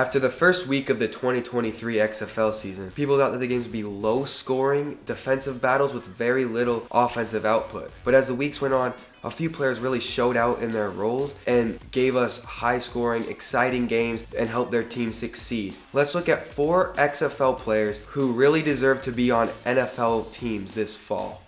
After the first week of the 2023 XFL season, people thought that the games would be low-scoring defensive battles with very little offensive output. But as the weeks went on, a few players really showed out in their roles and gave us high-scoring, exciting games and helped their team succeed. Let's look at 4 XFL players who really deserve to be on NFL teams this fall.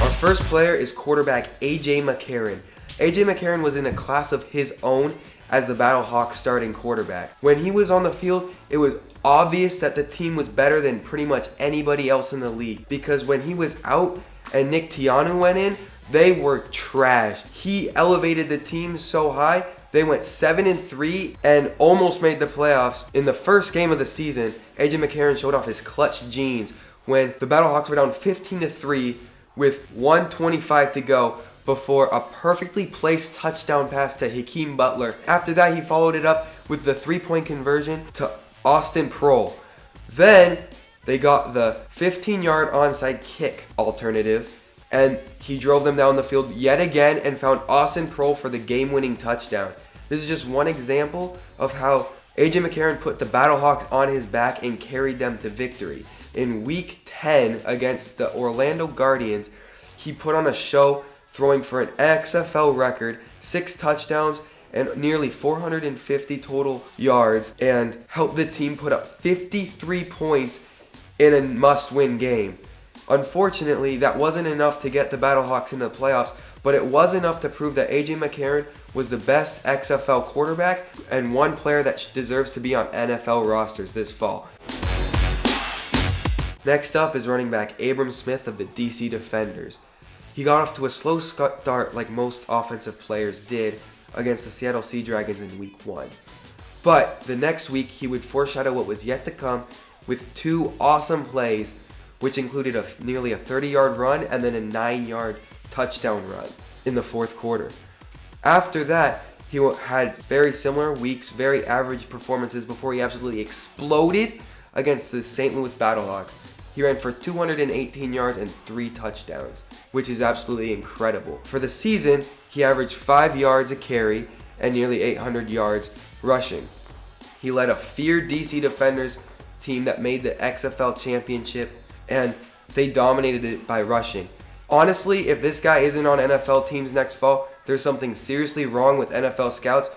Our first player is quarterback A.J. McCarron. A.J. McCarron was in a class of his own as the Battlehawks starting quarterback. When he was on the field, it was obvious that the team was better than pretty much anybody else in the league, because when he was out and Nick Tianu went in, they were trash. He elevated the team so high, they went 7-3 and almost made the playoffs. In the first game of the season, A.J. McCarron showed off his clutch genes when the Battlehawks were down 15-3 with 1:25 to go, before a perfectly placed touchdown pass to Hakeem Butler. After that, he followed it up with the 3-point conversion to Austin Proehl. Then they got the 15-yard onside kick alternative, and he drove them down the field yet again and found Austin Proehl for the game-winning touchdown. This is just one example of how A.J. McCarron put the Battlehawks on his back and carried them to victory. In Week 10 against the Orlando Guardians, he put on a show, throwing for an XFL record, 6 touchdowns and nearly 450 total yards, and helped the team put up 53 points in a must-win game. Unfortunately, that wasn't enough to get the Battlehawks into the playoffs, but it was enough to prove that A.J. McCarron was the best XFL quarterback and one player that deserves to be on NFL rosters this fall. Next up is running back Abram Smith of the DC Defenders. He got off to a slow start like most offensive players did against the Seattle Sea Dragons in Week 1. But the next week, he would foreshadow what was yet to come with 2 awesome plays, which included nearly a 30-yard run and then a 9-yard touchdown run in the fourth quarter. After that, he had very similar weeks, very average performances before he absolutely exploded against the St. Louis Battlehawks. He ran for 218 yards and 3 touchdowns, which is absolutely incredible. For the season, he averaged 5 yards a carry and nearly 800 yards rushing. He led a feared DC Defenders team that made the XFL championship, and they dominated it by rushing. Honestly, if this guy isn't on NFL teams next fall, there's something seriously wrong with NFL scouts.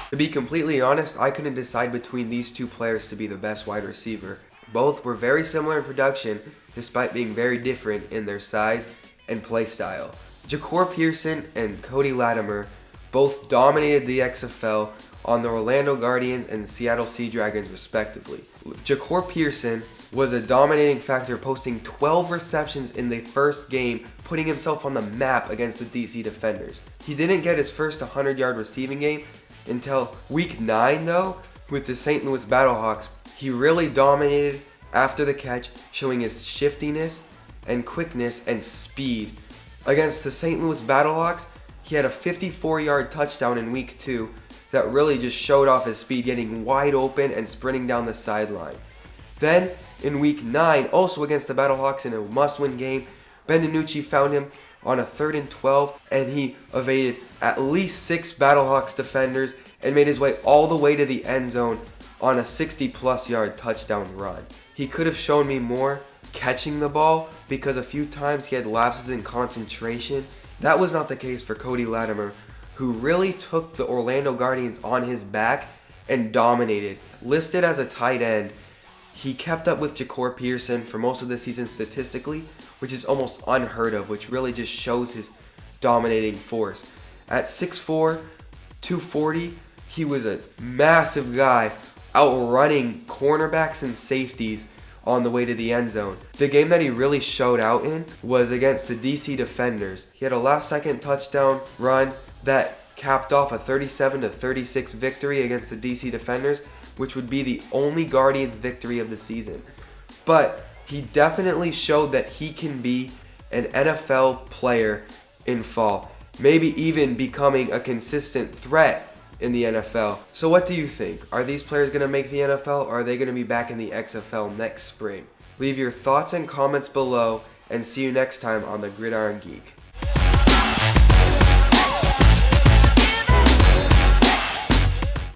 To be completely honest, I couldn't decide between these 2 players to be the best wide receiver. Both were very similar in production, despite being very different in their size and play style. Ja'Cour Pearson and Cody Latimer both dominated the XFL on the Orlando Guardians and Seattle Sea Dragons respectively. Ja'Cour Pearson was a dominating factor, posting 12 receptions in the first game, putting himself on the map against the DC Defenders. He didn't get his first 100-yard receiving game until Week 9 though, with the St. Louis Battlehawks. He really dominated after the catch, showing his shiftiness and quickness and speed. Against the St. Louis Battlehawks, he had a 54-yard touchdown in Week 2 that really just showed off his speed, getting wide open and sprinting down the sideline. Then, in Week 9, also against the Battlehawks in a must-win game, Ben DiNucci found him on a 3rd and 12, and he evaded at least 6 Battlehawks defenders and made his way all the way to the end zone on a 60-plus yard touchdown run. He could have shown me more catching the ball because a few times he had lapses in concentration. That was not the case for Cody Latimer, who really took the Orlando Guardians on his back and dominated. Listed as a tight end, he kept up with Ja'Cour Pearson for most of the season statistically, which is almost unheard of, which really just shows his dominating force. At 6'4", 240, he was a massive guy, outrunning cornerbacks and safeties on the way to the end zone. The game that he really showed out in was against the DC Defenders. He had a last-second touchdown run that capped off a 37-36 victory against the DC Defenders, which would be the only Guardians victory of the season. But he definitely showed that he can be an NFL player in fall, maybe even becoming a consistent threat in the NFL. So what do you think? Are these players going to make the NFL, or are they going to be back in the XFL next spring? Leave your thoughts and comments below, and see you next time on the Gridiron Geek.